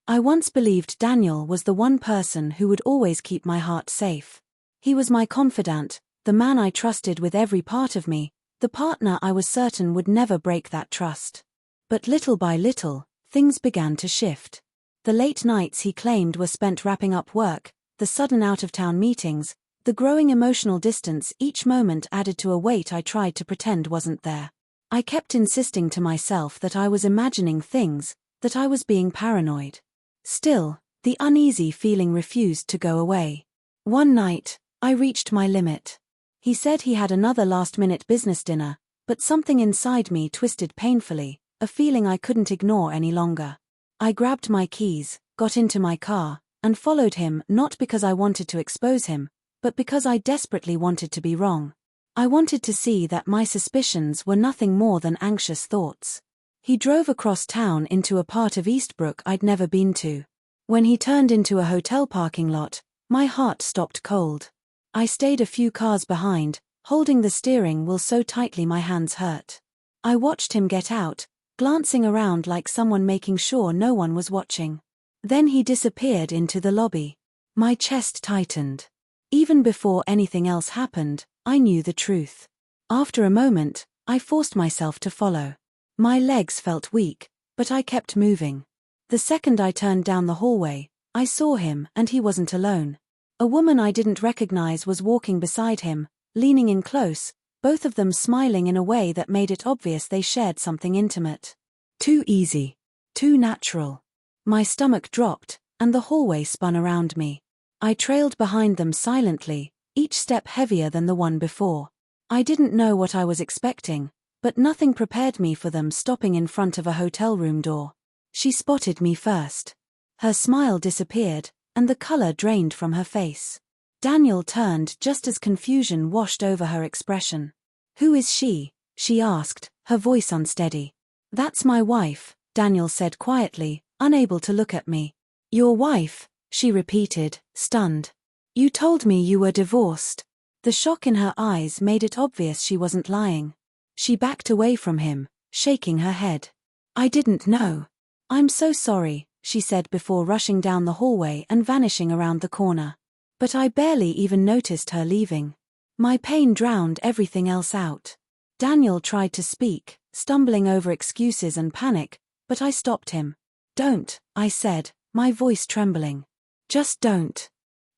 I once believed Daniel was the one person who would always keep my heart safe. He was my confidant, the man I trusted with every part of me, the partner I was certain would never break that trust. But little by little, things began to shift. The late nights he claimed were spent wrapping up work, the sudden out-of-town meetings, the growing emotional distance each moment added to a weight I tried to pretend wasn't there. I kept insisting to myself that I was imagining things, that I was being paranoid. Still, the uneasy feeling refused to go away. One night, I reached my limit. He said he had another last-minute business dinner, but something inside me twisted painfully, a feeling I couldn't ignore any longer. I grabbed my keys, got into my car, and followed him not because I wanted to expose him, but because I desperately wanted to be wrong. I wanted to see that my suspicions were nothing more than anxious thoughts. He drove across town into a part of Eastbrook I'd never been to. When he turned into a hotel parking lot, my heart stopped cold. I stayed a few cars behind, holding the steering wheel so tightly my hands hurt. I watched him get out, glancing around like someone making sure no one was watching. Then he disappeared into the lobby. My chest tightened. Even before anything else happened, I knew the truth. After a moment, I forced myself to follow. My legs felt weak, but I kept moving. The second I turned down the hallway, I saw him and he wasn't alone. A woman I didn't recognize was walking beside him, leaning in close, both of them smiling in a way that made it obvious they shared something intimate. Too easy. Too natural. My stomach dropped, and the hallway spun around me. I trailed behind them silently, each step heavier than the one before. I didn't know what I was expecting, but nothing prepared me for them stopping in front of a hotel room door. She spotted me first. Her smile disappeared, and the color drained from her face. Daniel turned just as confusion washed over her expression. "Who is she?" she asked, her voice unsteady. "That's my wife," Daniel said quietly, unable to look at me. "Your wife?" she repeated, stunned. "You told me you were divorced." The shock in her eyes made it obvious she wasn't lying. She backed away from him, shaking her head. "I didn't know." "I'm so sorry," she said before rushing down the hallway and vanishing around the corner. But I barely even noticed her leaving. My pain drowned everything else out. Daniel tried to speak, stumbling over excuses and panic, but I stopped him. "Don't," I said, my voice trembling. "Just don't."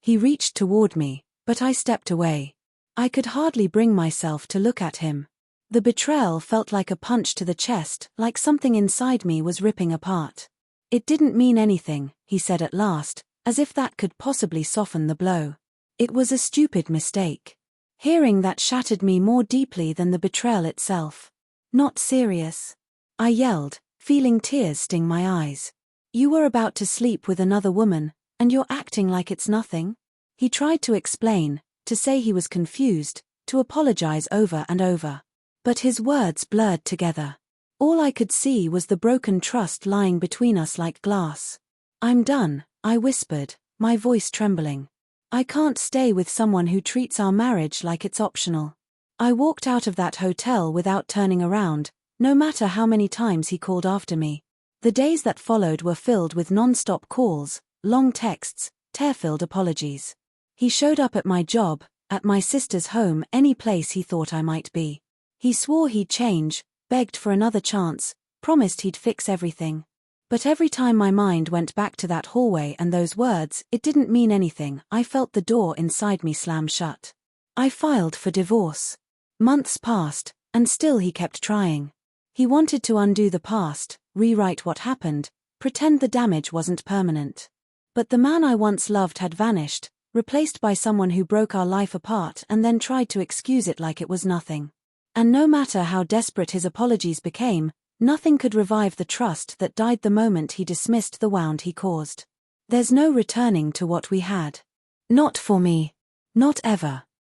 He reached toward me, but I stepped away. I could hardly bring myself to look at him. The betrayal felt like a punch to the chest, like something inside me was ripping apart. "It didn't mean anything," he said at last, as if that could possibly soften the blow. "It was a stupid mistake." Hearing that shattered me more deeply than the betrayal itself. "Not serious," I yelled, feeling tears sting my eyes. "You were about to sleep with another woman, and you're acting like it's nothing?" He tried to explain, to say he was confused, to apologize over and over. But his words blurred together. All I could see was the broken trust lying between us like glass. "I'm done," I whispered, my voice trembling. "I can't stay with someone who treats our marriage like it's optional." I walked out of that hotel without turning around, no matter how many times he called after me. The days that followed were filled with non-stop calls, long texts, tear-filled apologies. He showed up at my job, at my sister's home, any place he thought I might be. He swore he'd change, begged for another chance, promised he'd fix everything. But every time my mind went back to that hallway and those words, it didn't mean anything. I felt the door inside me slam shut. I filed for divorce. Months passed, and still he kept trying. He wanted to undo the past, rewrite what happened, pretend the damage wasn't permanent. But the man I once loved had vanished, replaced by someone who broke our life apart and then tried to excuse it like it was nothing. And no matter how desperate his apologies became, nothing could revive the trust that died the moment he dismissed the wound he caused. There's no returning to what we had. Not for me. Not ever.